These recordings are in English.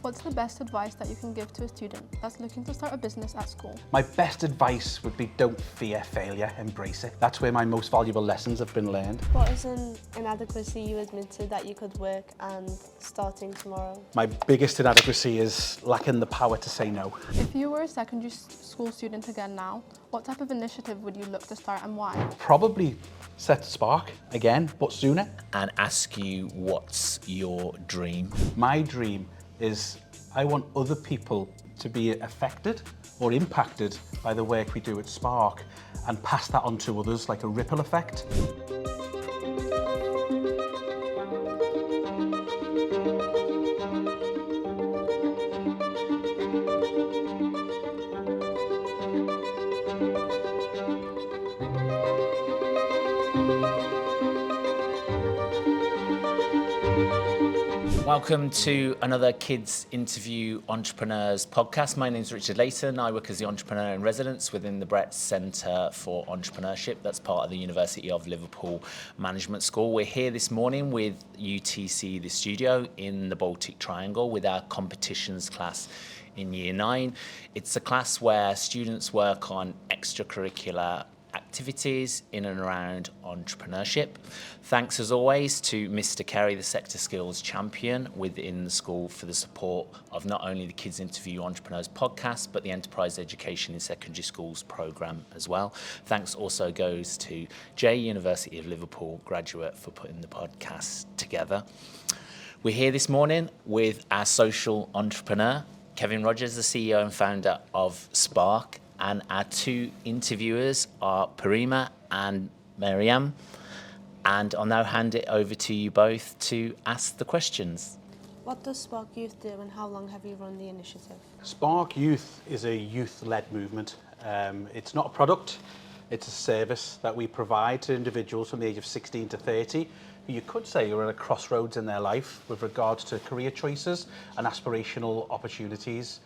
What's the best advice that you can give to a student that's looking to start a business at school? My best advice would be don't fear failure, embrace it. That's where my most valuable lessons have been learned. What is an inadequacy you admitted that you could work and starting tomorrow? My biggest inadequacy is lacking the power to say no. If you were a secondary school student again now, what type of initiative would you look to start and why? Probably set Spark again, but sooner. And ask you what's your dream. My dream is I want other people to be affected or impacted by the work we do at Spark and pass that on to others like a ripple effect. Welcome to another Kids Interview Entrepreneurs podcast. My name is Richard Layton. I work as the Entrepreneur in Residence within the Brett Centre for Entrepreneurship. That's part of the University of Liverpool Management School. We're here this morning with UTC, the studio, in the Baltic Triangle with our competitions class in Year 9. It's a class where students work on extracurricular activities in and around entrepreneurship. Thanks as always to Mr. Kerry, the Sector Skills Champion within the school, for the support of not only the Kids Interview Entrepreneurs podcast, but the Enterprise Education in Secondary Schools programme as well. Thanks also goes to Jay, University of Liverpool graduate, for putting the podcast together. We're here this morning with our social entrepreneur, Kevin Rodgers, the CEO and founder of Spark. And our two interviewers are Parima and Mariam. And I'll now hand it over to you both to ask the questions. What does Spark Youth do and how long have you run the initiative? Spark Youth is a youth-led movement. It's not a product, it's a service that we provide to individuals from the age of 16 to 30 who you could say are at a crossroads in their life with regards to career choices and aspirational opportunities.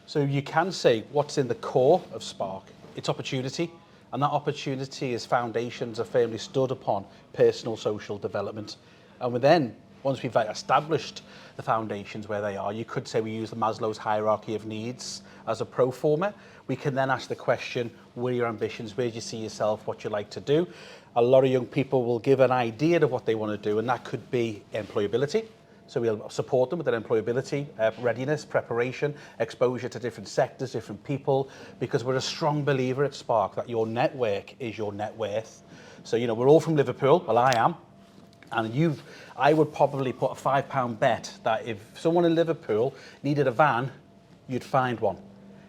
So you can say what's in the core of Spark. It's opportunity, and that opportunity is foundations are firmly stood upon personal social development. And once we've established the foundations where they are, you could say we use the Maslow's hierarchy of needs as a pro forma. We can then ask the question, what are your ambitions? Where do you see yourself? What you like to do? A lot of young people will give an idea of what they want to do, and that could be employability. So we'll support them with their employability, readiness, preparation, exposure to different sectors, different people, because we're a strong believer at Spark that your network is your net worth. So, we're all from Liverpool, well, I am, and I would probably put a £5 bet that if someone in Liverpool needed a van, you'd find one.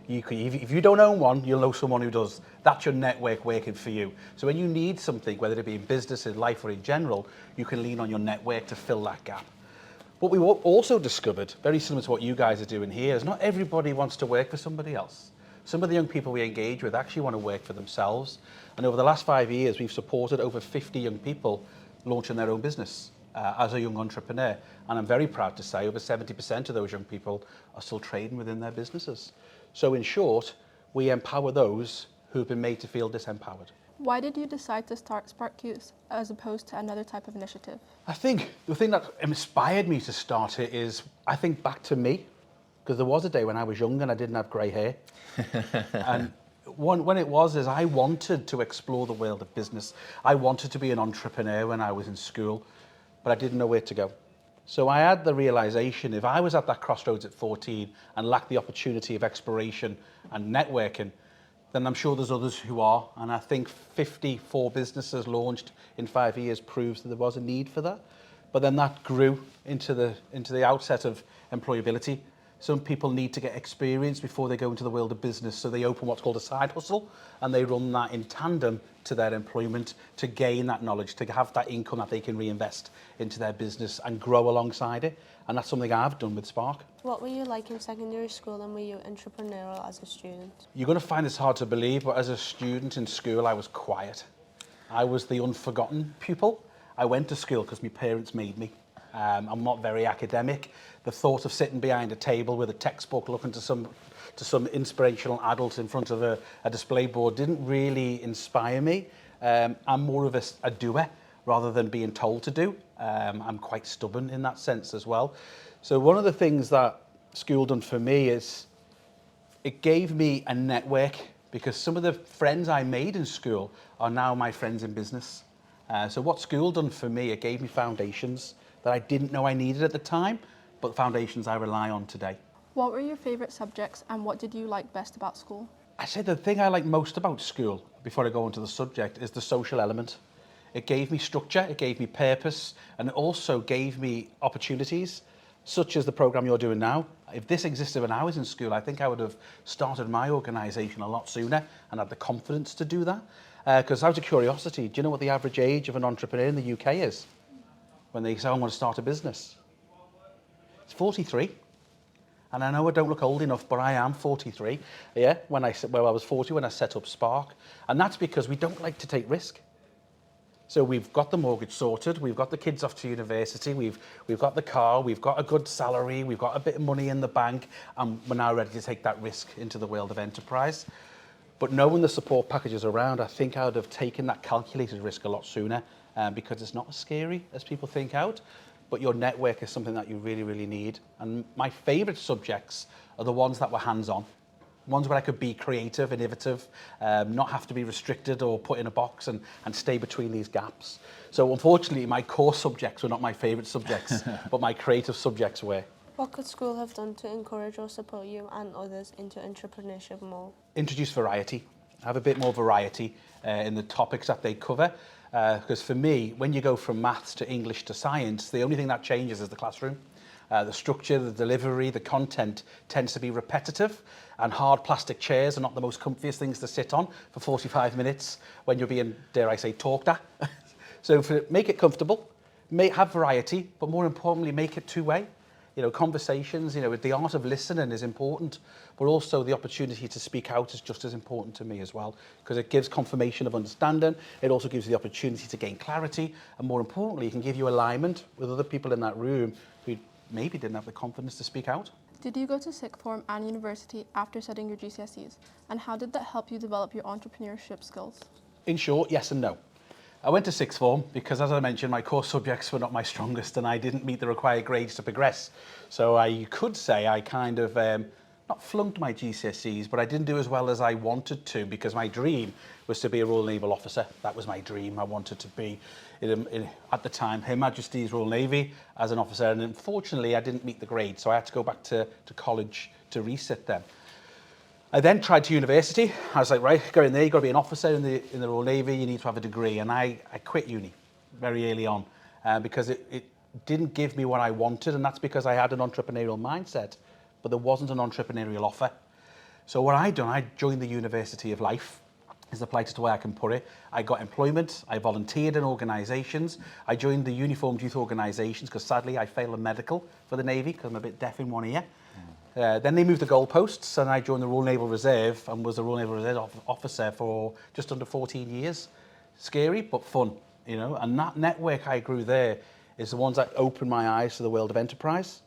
If you don't own one, you'll know someone who does. That's your network working for you. So when you need something, whether it be in business, in life, or in general, you can lean on your network to fill that gap. What we've also discovered, very similar to what you guys are doing here, is not everybody wants to work for somebody else. Some of the young people we engage with actually want to work for themselves. And over the last 5 years, we've supported over 50 young people launching their own business as a young entrepreneur. And I'm very proud to say over 70% of those young people are still trading within their businesses. So in short, we empower those who've been made to feel disempowered. Why did you decide to start Spark Youth as opposed to another type of initiative? I think the thing that inspired me to start it is, I think back to me, because there was a day when I was young and I didn't have grey hair. And when it was, is I wanted to explore the world of business. I wanted to be an entrepreneur when I was in school, but I didn't know where to go. So I had the realization, if I was at that crossroads at 14 and lacked the opportunity of exploration and networking, then I'm sure there's others who are. And I think 54 businesses launched in 5 years proves that there was a need for that. But then that grew into the outset of employability. Some people need to get experience before they go into the world of business. So they open what's called a side hustle, and they run that in tandem to their employment to gain that knowledge, to have that income that they can reinvest into their business and grow alongside it. And that's something I've done with Spark. What were you like in secondary school and were you entrepreneurial as a student? You're going to find this hard to believe, but as a student in school, I was quiet. I was the unforgotten pupil. I went to school because my parents made me. I'm not very academic. The thought of sitting behind a table with a textbook looking to some inspirational adult in front of a display board didn't really inspire me. I'm more of a doer rather than being told to do. I'm quite stubborn in that sense as well. So one of the things that school done for me is it gave me a network, because some of the friends I made in school are now my friends in business. So what school done for me, it gave me foundations that I didn't know I needed at the time, but foundations I rely on today. What were your favourite subjects and what did you like best about school? I say the thing I like most about school, before I go into the subject, is the social element. It gave me structure, it gave me purpose, and it also gave me opportunities, such as the programme you're doing now. If this existed when I was in school, I think I would have started my organisation a lot sooner and had the confidence to do that. Because out of curiosity, do you know what the average age of an entrepreneur in the UK is? When they say, I want to start a business. It's 43. And I know I don't look old enough, but I am 43. Yeah, I was 40 when I set up Spark. And that's because we don't like to take risk. So we've got the mortgage sorted, we've got the kids off to university, we've got the car, we've got a good salary, we've got a bit of money in the bank, and we're now ready to take that risk into the world of enterprise. But knowing the support packages around, I think I would have taken that calculated risk a lot sooner, because it's not as scary as people think out. But your network is something that you really, really need. And my favourite subjects are the ones that were hands-on. Ones where I could be creative, innovative, not have to be restricted or put in a box and stay between these gaps. So unfortunately, my core subjects were not my favourite subjects, but my creative subjects were. What could school have done to encourage or support you and others into entrepreneurship more? Introduce variety. Have a bit more variety in the topics that they cover. Because for me, when you go from maths to English to science, the only thing that changes is the classroom. The structure, the delivery, the content tends to be repetitive, and hard plastic chairs are not the most comfiest things to sit on for 45 minutes when you're being, dare I say, talked at. So make it comfortable, have variety, but more importantly, make it two-way. You know, conversations, the art of listening is important, but also the opportunity to speak out is just as important to me as well, because it gives confirmation of understanding. It also gives you the opportunity to gain clarity, and more importantly, it can give you alignment with other people in that room who maybe didn't have the confidence to speak out. Did you go to sixth form and university after studying your GCSEs? And how did that help you develop your entrepreneurship skills? In short, yes and no. I went to sixth form because, as I mentioned, my core subjects were not my strongest and I didn't meet the required grades to progress. So you could say I kind of not flunked my GCSEs, but I didn't do as well as I wanted to, because my dream was to be a Royal Naval officer. That was my dream. I wanted to be, at the time, Her Majesty's Royal Navy as an officer. And unfortunately, I didn't meet the grade, so I had to go back to college to resit them. I then tried to university. I was like, right, go in there, you've got to be an officer in the Royal Navy, you need to have a degree. And I quit uni very early on because it didn't give me what I wanted, and that's because I had an entrepreneurial mindset, but there wasn't an entrepreneurial offer. So what I joined the University of Life, is the politest way I can put it. I got employment, I volunteered in organisations, I joined the uniformed youth organisations, because sadly I failed a medical for the Navy because I'm a bit deaf in one ear. Then they moved the goalposts and I joined the Royal Naval Reserve and was the Royal Naval Reserve officer for just under 14 years. Scary, but fun, and that network I grew there is the ones that opened my eyes to the world of enterprise,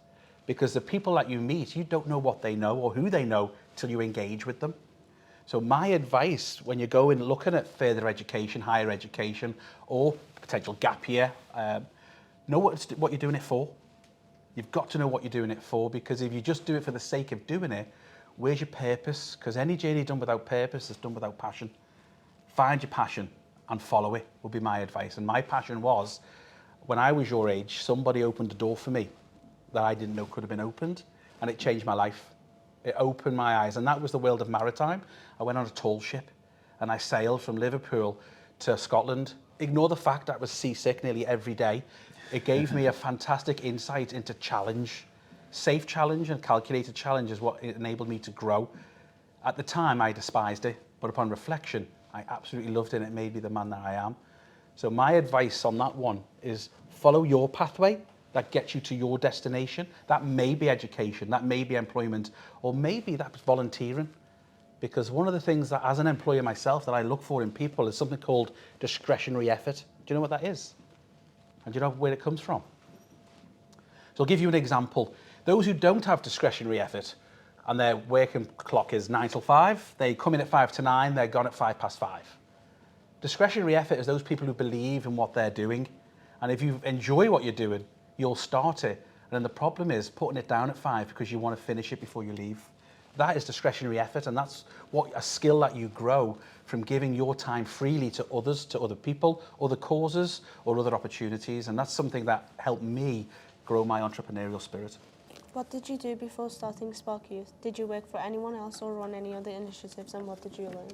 because the people that you meet, you don't know what they know or who they know till you engage with them. So my advice when you're going looking at further education, higher education, or potential gap year, know what you're doing it for. You've got to know what you're doing it for, because if you just do it for the sake of doing it, where's your purpose? Because any journey done without purpose is done without passion. Find your passion and follow it, would be my advice. And my passion was, when I was your age, somebody opened a door for me that I didn't know could have been opened, and it changed my life. It opened my eyes, and that was the world of maritime. I went on a tall ship, and I sailed from Liverpool to Scotland. Ignore the fact that I was seasick nearly every day. It gave me a fantastic insight into challenge. Safe challenge and calculated challenge is what enabled me to grow. At the time, I despised it, but upon reflection, I absolutely loved it, and it made me the man that I am. So my advice on that one is follow your pathway that gets you to your destination. That may be education, that may be employment, or maybe that's volunteering. Because one of the things that, as an employer myself, that I look for in people is something called discretionary effort. Do you know what that is? And do you know where it comes from? So I'll give you an example. Those who don't have discretionary effort and their working clock is 9 till 5, they come in at 5 to 9, they're gone at 5 past 5. Discretionary effort is those people who believe in what they're doing. And if you enjoy what you're doing, you'll start it. And then the problem is putting it down at 5 because you want to finish it before you leave. That is discretionary effort, and that's what a skill that you grow from giving your time freely to others, to other people, other causes, or other opportunities. And that's something that helped me grow my entrepreneurial spirit. What did you do before starting Spark Youth? Did you work for anyone else or run any other initiatives, and what did you learn?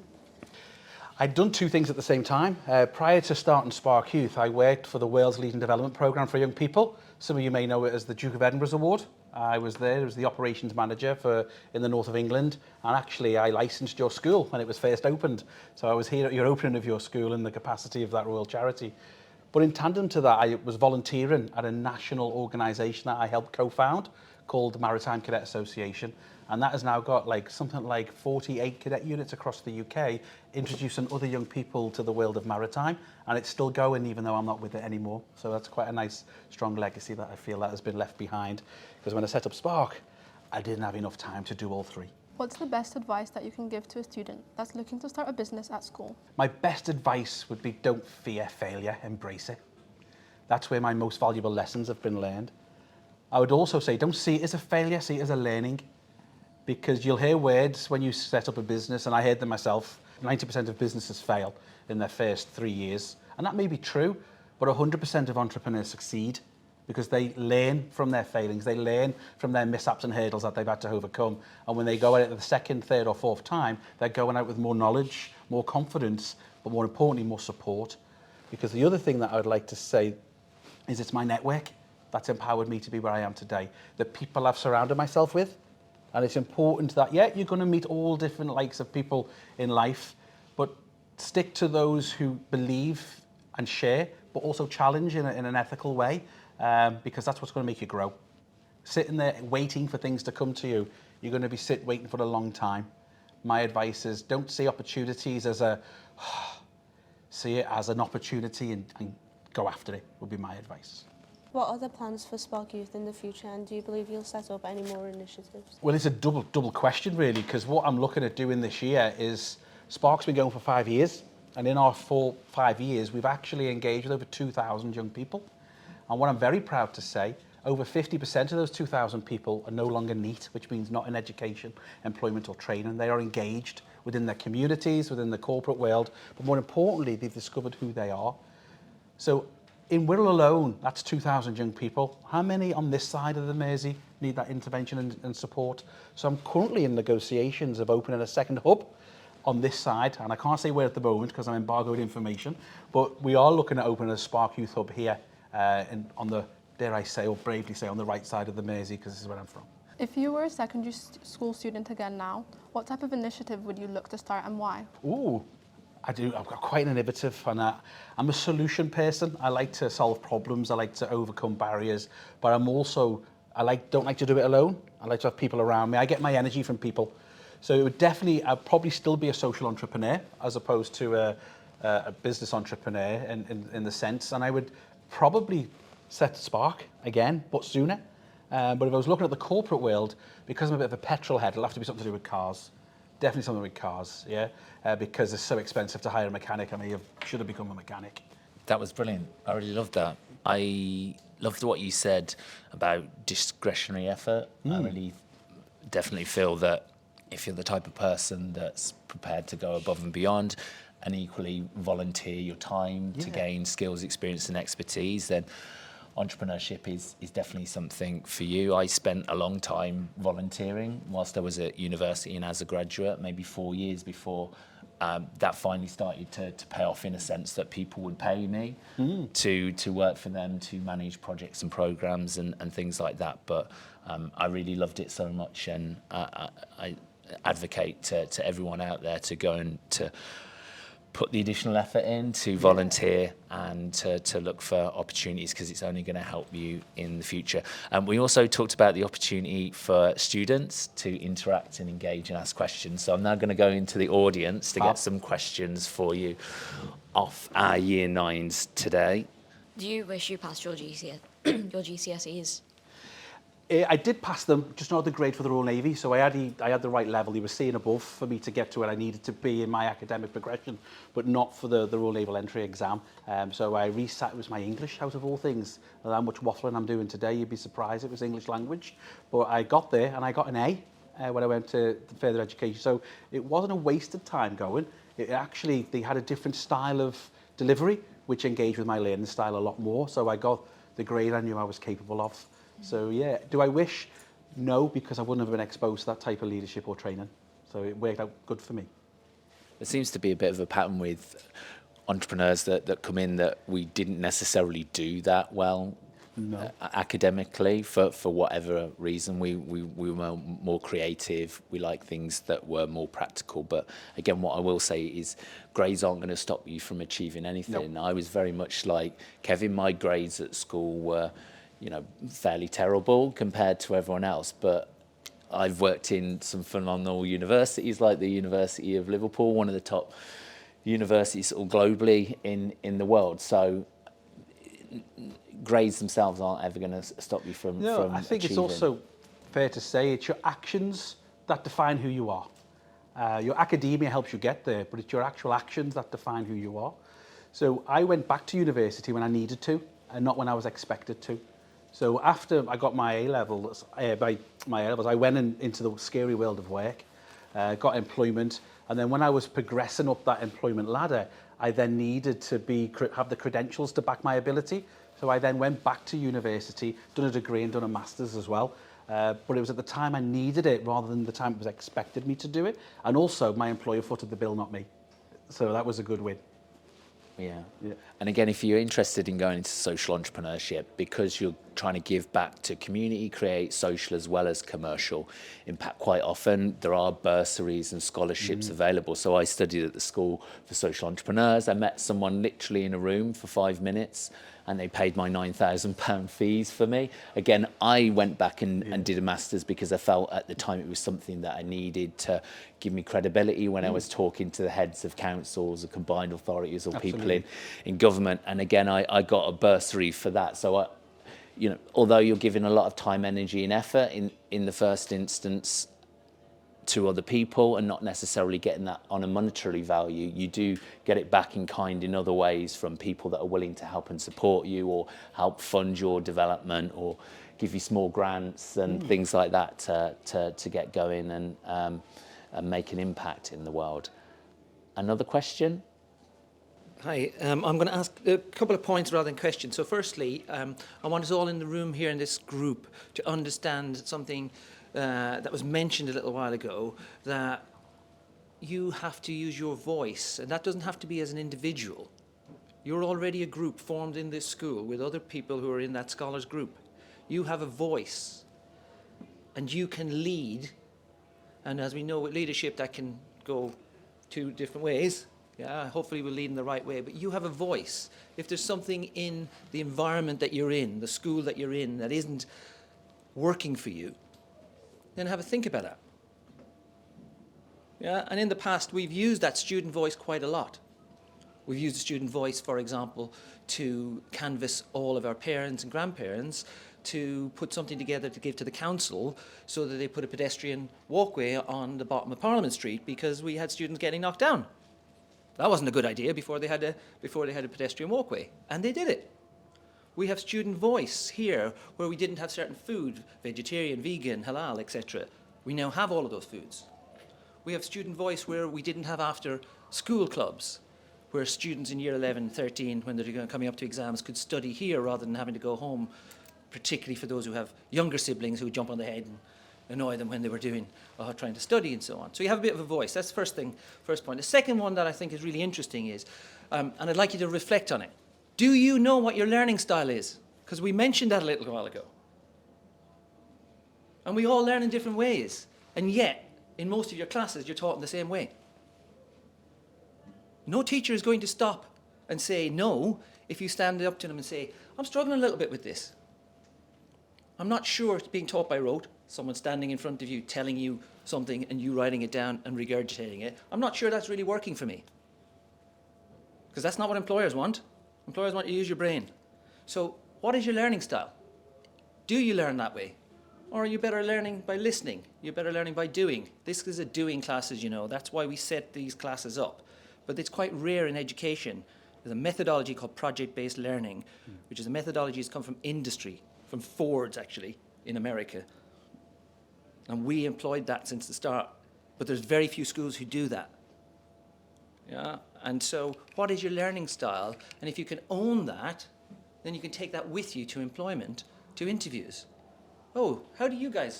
I'd done two things at the same time. Prior to starting Spark Youth, I worked for the Wales Leading Development Programme for young people. Some of you may know it as the Duke of Edinburgh's Award. I was there as the operations manager in the north of England, and actually I licensed your school when it was first opened. So I was here at your opening of your school in the capacity of that royal charity. But in tandem to that, I was volunteering at a national organisation that I helped co-found called the Maritime Cadet Association. And that has now got something like 48 cadet units across the UK, introducing other young people to the world of maritime. And it's still going, even though I'm not with it anymore. So that's quite a nice, strong legacy that I feel that has been left behind. Because when I set up Spark, I didn't have enough time to do all three. What's the best advice that you can give to a student that's looking to start a business at school? My best advice would be don't fear failure, embrace it. That's where my most valuable lessons have been learned. I would also say don't see it as a failure, see it as a learning. Because you'll hear words when you set up a business, and I heard them myself, 90% of businesses fail in their first 3 years. And that may be true, but 100% of entrepreneurs succeed because they learn from their failings, they learn from their mishaps and hurdles that they've had to overcome. And when they go at it the second, third or fourth time, they're going out with more knowledge, more confidence, but more importantly, more support. Because the other thing that I would like to say is it's my network that's empowered me to be where I am today. The people I've surrounded myself with. And it's important that, yeah, you're going to meet all different likes of people in life, but stick to those who believe and share, but also challenge in an ethical way, because that's what's going to make you grow. Sitting there waiting for things to come to you, you're going to be waiting for a long time. My advice is don't see opportunities as see it as an opportunity and go after it, would be my advice. What are the plans for Spark Youth in the future, and do you believe you'll set up any more initiatives? Well, it's a double question, really, because what I'm looking at doing this year is Spark's been going for 5 years, and in our 5 years, we've actually engaged with over 2,000 young people. And what I'm very proud to say, over 50% of those 2,000 people are no longer NEET, which means not in education, employment or training. They are engaged within their communities, within the corporate world, but more importantly, they've discovered who they are. So in Wirral alone, that's 2,000 young people. How many on this side of the Mersey need that intervention and support? So I'm currently in negotiations of opening a second hub on this side, and I can't say where at the moment because I'm embargoed information, but we are looking at opening a Spark Youth hub here on the, dare I say, or bravely say, on the right side of the Mersey, because this is where I'm from. If you were a secondary school student again now, what type of initiative would you look to start and why? Ooh. I've got quite an innovative, and I'm a solution person. I like to solve problems. I like to overcome barriers, but I'm also, don't like to do it alone. I like to have people around me. I get my energy from people. So it would definitely, I'd probably still be a social entrepreneur as opposed to a business entrepreneur in the sense. And I would probably set Spark again, but sooner. But if I was looking at the corporate world, because I'm a bit of a petrol head, it'll have to be something to do with cars. Definitely something with cars, yeah, because it's so expensive to hire a mechanic. I should have become a mechanic. That was brilliant. I really loved that. I loved what you said about discretionary effort. I really definitely feel that if you're the type of person that's prepared to go above and beyond and equally volunteer your time to gain skills, experience and expertise, then entrepreneurship is definitely something for you. I spent a long time volunteering whilst I was at university and as a graduate, maybe 4 years before that finally started to pay off, in a sense that people would pay me to work for them, to manage projects and programs and things like that. But I really loved it so much, and I advocate to everyone out there to go and to put the additional effort in, to volunteer and to look for opportunities, because it's only going to help you in the future. We also talked about the opportunity for students to interact and engage and ask questions. So I'm now going to go into the audience to get some questions for you off our Year 9s today. Do you wish you passed your GCSEs? I did pass them, just not the grade for the Royal Navy, so I had the right level. He was seeing above for me to get to where I needed to be in my academic progression, but not for the Royal Naval Entry exam. So I resat, it was my English, out of all things. And how much waffling I'm doing today, you'd be surprised it was English language. But I got there, and I got an A when I went to further education. So it wasn't a wasted time going. It actually, they had a different style of delivery, which engaged with my learning style a lot more. So I got the grade I knew I was capable of. So yeah, do I wish? No, because I wouldn't have been exposed to that type of leadership or training. So it worked out good for me. There seems to be a bit of a pattern with entrepreneurs that come in that we didn't necessarily do that well academically for whatever reason. We were more creative. We like things that were more practical. But again, what I will say is grades aren't going to stop you from achieving anything. No. I was very much like Kevin. My grades at school were, fairly terrible compared to everyone else. But I've worked in some phenomenal universities like the University of Liverpool, one of the top universities globally in the world. So grades themselves aren't ever going to stop you from I think achieving. it's also fair to say it's your actions that define who you are. Your academia helps you get there, but it's your actual actions that define who you are. So I went back to university when I needed to, and not when I was expected to. So after I got my A-levels, I went into the scary world of work, got employment, and then when I was progressing up that employment ladder, I then needed to have the credentials to back my ability. So I then went back to university, done a degree and done a master's as well. But it was at the time I needed it rather than the time it was expected me to do it. And also my employer footed the bill, not me. So that was a good win. Yeah. And again, if you're interested in going into social entrepreneurship, because you're trying to give back to community, create social as well as commercial impact, quite often there are bursaries and scholarships available. So I studied at the School for Social Entrepreneurs. I met someone literally in a room for 5 minutes, and they paid my £9,000 fees for me. Again, I went back and did a master's because I felt at the time it was something that I needed to give me credibility when I was talking to the heads of councils or combined authorities or people in government. And again, I got a bursary for that. So, although you're giving a lot of time, energy and effort in the first instance to other people and not necessarily getting that on a monetary value, you do get it back in kind in other ways from people that are willing to help and support you or help fund your development or give you small grants and things like that to get going and make an impact in the world. Another question? Hi, I'm going to ask a couple of points rather than questions. So firstly, I want us all in the room here in this group to understand something that was mentioned a little while ago, that you have to use your voice, and that doesn't have to be as an individual. You're already a group formed in this school with other people who are in that scholars group. You have a voice, and you can lead, and as we know with leadership that can go two different ways. Yeah, hopefully we'll lead in the right way, but you have a voice. If there's something in the environment that you're in, the school that you're in, that isn't working for you, then have a think about that. Yeah, and in the past, we've used that student voice quite a lot. We've used the student voice, for example, to canvass all of our parents and grandparents to put something together to give to the council so that they put a pedestrian walkway on the bottom of Parliament Street because we had students getting knocked down. That wasn't a good idea before they had a pedestrian walkway, and they did it. We have student voice here where we didn't have certain food, vegetarian, vegan, halal, etc. We now have all of those foods. We have student voice where we didn't have after school clubs, where students in year 11, 13, when they're coming up to exams, could study here rather than having to go home, particularly for those who have younger siblings who jump on the head and annoy them when they were trying to study and so on. So you have a bit of a voice. That's the first point. The second one that I think is really interesting is, and I'd like you to reflect on it. Do you know what your learning style is? Because we mentioned that a little while ago. And we all learn in different ways. And yet, in most of your classes, you're taught in the same way. No teacher is going to stop and say no if you stand up to them and say, I'm struggling a little bit with this. I'm not sure it's being taught by rote, someone standing in front of you telling you something and you writing it down and regurgitating it. I'm not sure that's really working for me. Because that's not what employers want. Employers want you to use your brain. So what is your learning style? Do you learn that way? Or are you better learning by listening? You're better learning by doing. This is a doing class, as you know. That's why we set these classes up. But it's quite rare in education. There's a methodology called project-based learning, which is a methodology that's come from industry, from Ford's actually, in America. And we employed that since the start. But there's very few schools who do that. Yeah? And so what is your learning style? And if you can own that, then you can take that with you to employment, to interviews. Oh, how are you going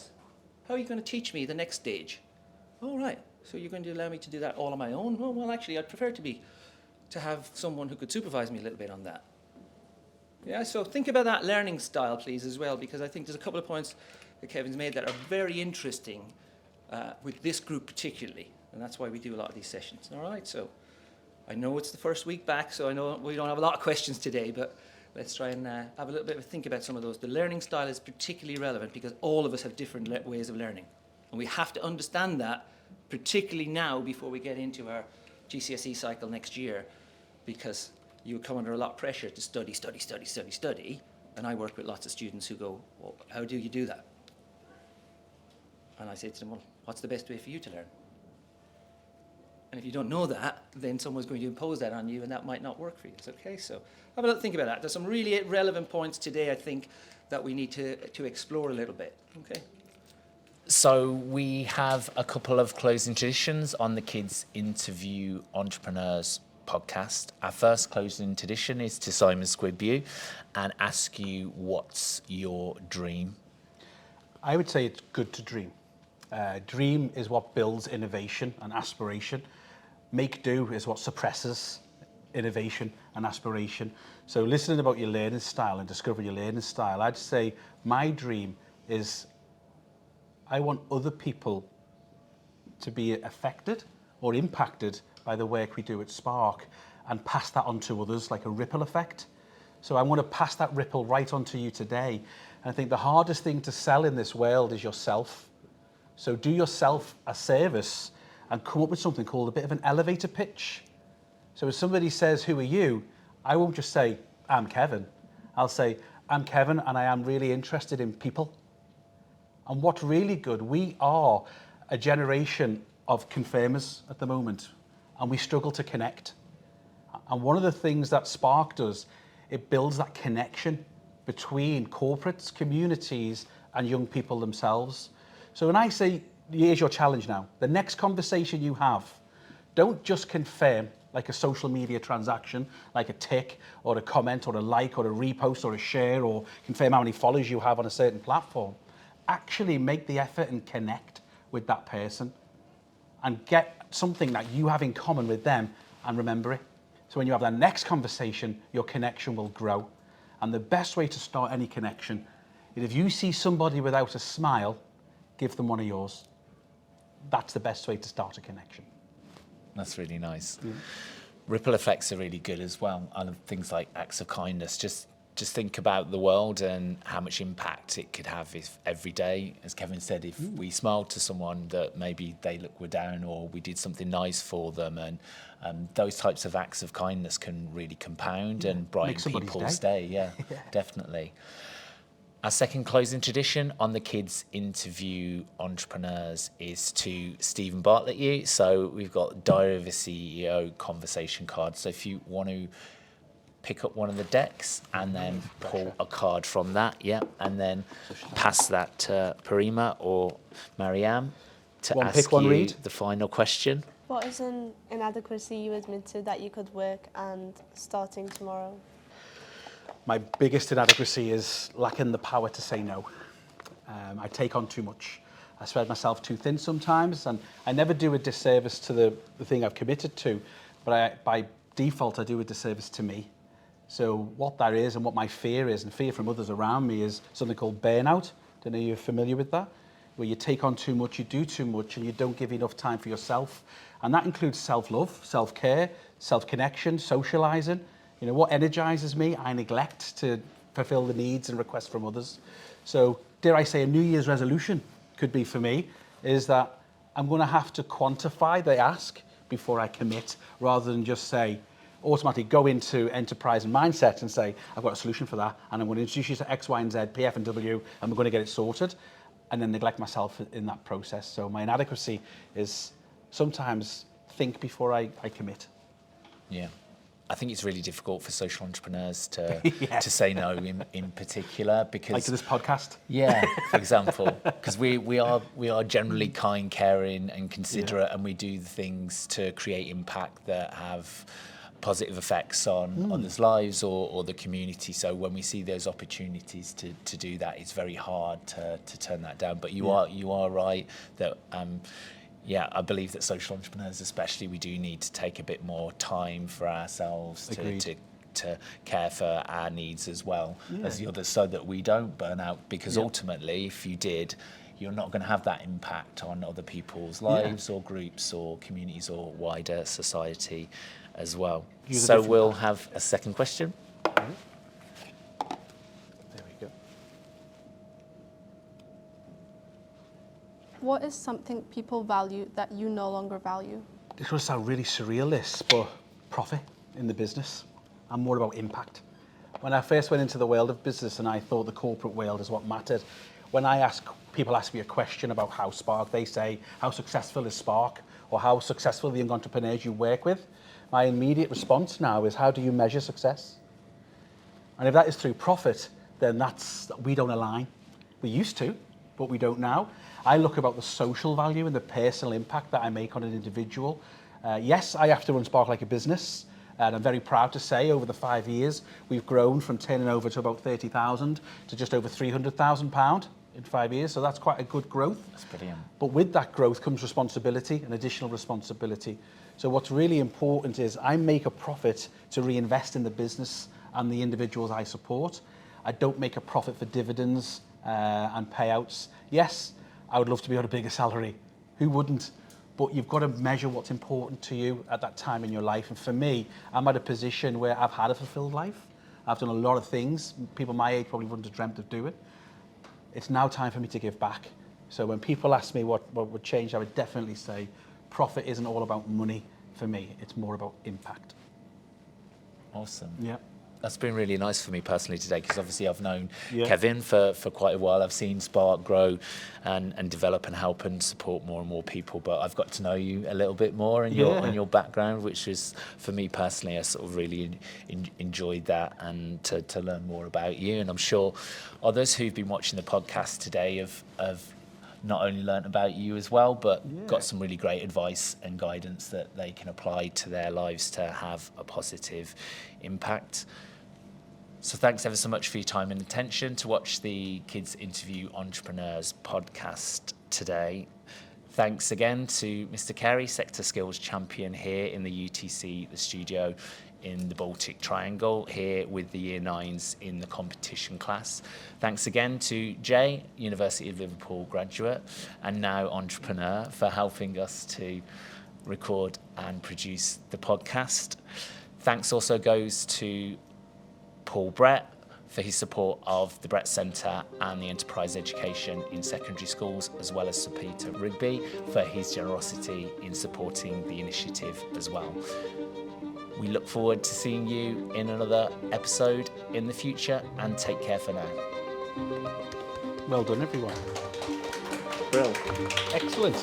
to teach me the next stage? Oh, right. So you're going to allow me to do that all on my own? Oh, well, actually, I'd prefer to have someone who could supervise me a little bit on that. Yeah, so think about that learning style, please, as well, because I think there's a couple of points that Kevin's made that are very interesting with this group particularly, and that's why we do a lot of these sessions. All right, so I know it's the first week back, so I know we don't have a lot of questions today, but let's try and have a little bit of a think about some of those. The learning style is particularly relevant because all of us have different ways of learning, and we have to understand that, particularly now before we get into our GCSE cycle next year, because you come under a lot of pressure to study, and I work with lots of students who go, well, how do you do that? And I say to them, well, what's the best way for you to learn? And if you don't know that, then someone's going to impose that on you, and that might not work for you. It's okay, so have a little think about that. There's some really relevant points today, I think, that we need to explore a little bit, okay? So we have a couple of closing traditions on the Kids Interview Entrepreneurs podcast. Our first closing tradition is to Simon Squibbew and ask you, what's your dream? I would say it's good to dream. Dream is what builds innovation and aspiration. Make do is what suppresses innovation and aspiration. So listening about your learning style and discovering your learning style, I'd say my dream is I want other people to be affected or impacted by the work we do at Spark and pass that on to others like a ripple effect. So I want to pass that ripple right onto you today. And I think the hardest thing to sell in this world is yourself. So do yourself a service and come up with something called a bit of an elevator pitch. So if somebody says, who are you? I won't just say, I'm Kevin. I'll say, I'm Kevin and I am really interested in people. And what's really good, we are a generation of confirmers at the moment, and we struggle to connect. And one of the things that Spark does, it builds that connection between corporates, communities, and young people themselves. So when I say, here's your challenge now, the next conversation you have, don't just confirm like a social media transaction, like a tick or a comment or a like or a repost or a share, or confirm how many followers you have on a certain platform. Actually make the effort and connect with that person and get something that you have in common with them and remember it. So when you have that next conversation, your connection will grow. And the best way to start any connection is if you see somebody without a smile, give them one of yours. That's the best way to start a connection. That's really nice. Yeah. Ripple effects are really good as well. And things like acts of kindness. Just think about the world and how much impact it could have if every day, as Kevin said, if we smiled to someone that maybe they were down, or we did something nice for them, and those types of acts of kindness can really compound and brighten people's day. Yeah, definitely. Our second closing tradition on the Kids Interview Entrepreneurs is to Stephen Bartlett you. So we've got Diary of a CEO conversation card. So if you want to pick up one of the decks and then pull a card from that, and then pass that to Parima or Mariam to ask you the final question. What is an inadequacy you admitted that you could work and starting tomorrow? My biggest inadequacy is lacking the power to say no. I take on too much. I spread myself too thin sometimes, and I never do a disservice to the thing I've committed to, but by default I do a disservice to me. So what that is and what my fear is, and fear from others around me, is something called burnout. Don't know if you're familiar with that, where you take on too much, you do too much, and you don't give enough time for yourself. And that includes self-love, self-care, self-connection, socialising. You know, what energises me, I neglect to fulfil the needs and requests from others. So, dare I say, a New Year's resolution could be for me, is that I'm going to have to quantify the ask before I commit, rather than just say, automatically go into enterprise and mindset and say, I've got a solution for that, and I'm going to introduce you to X, Y, and Z, PF and W, and we're going to get it sorted. and then neglect myself in that process. So my inadequacy is sometimes think before I commit. Yeah. I think it's really difficult for social entrepreneurs to Yeah. to say no in particular because Like to this podcast. yeah, for example, because we are generally kind, caring, and considerate, and we do the things to create impact that have positive effects on others' lives or the community. So when we see those opportunities to do that, it's very hard to turn that down. But you are right that. Yeah, I believe that social entrepreneurs especially, we do need to take a bit more time for ourselves to care for our needs as well as the others so that we don't burn out. Because ultimately, if you did, you're not going to have that impact on other people's lives or groups or communities or wider society as well. So we'll have a second question. There we go. What is something people value that you no longer value? This will sound really surreal, but profit in the business. I'm more about impact. When I first went into the world of business and I thought the corporate world is what mattered, when people ask me a question about how Spark, they say, how successful is Spark? Or how successful are the young entrepreneurs you work with? My immediate response now is, how do you measure success? And if that is through profit, then we don't align. We used to, but we don't now. I look about the social value and the personal impact that I make on an individual. Yes, I have to run Spark like a business, and I'm very proud to say over the 5 years, we've grown from turning over to about 30,000 to just over £300,000 in 5 years, so that's quite a good growth. That's brilliant. But with that growth comes responsibility, and additional responsibility. So what's really important is I make a profit to reinvest in the business and the individuals I support. I don't make a profit for dividends and payouts. Yes, I would love to be on a bigger salary. Who wouldn't? But you've got to measure what's important to you at that time in your life. And for me, I'm at a position where I've had a fulfilled life. I've done a lot of things people my age probably wouldn't have dreamt of doing. It's now time for me to give back. So when people ask me what would change, I would definitely say profit isn't all about money for me. It's more about impact. Awesome. Yeah. That's been really nice for me personally today because obviously I've known Yeah. Kevin for quite a while. I've seen Spark grow and develop and help and support more and more people, but I've got to know you a little bit more and your background, which is, for me personally, I sort of really enjoyed that and to learn more about you. And I'm sure others who've been watching the podcast today have not only learnt about you as well, but got some really great advice and guidance that they can apply to their lives to have a positive impact. So thanks ever so much for your time and attention to watch the Kids Interview Entrepreneurs podcast today. Thanks again to Mr. Carey, Sector Skills Champion here in the UTC, the studio in the Baltic Triangle, here with the Year 9s in the competition class. Thanks again to Jay, University of Liverpool graduate and now entrepreneur, for helping us to record and produce the podcast. Thanks also goes to Paul Brett for his support of the Brett Centre and the enterprise education in secondary schools, as well as Sir Peter Rigby for his generosity in supporting the initiative as well. We look forward to seeing you in another episode in the future, and take care for now. Well done, everyone. Brilliant. Excellent.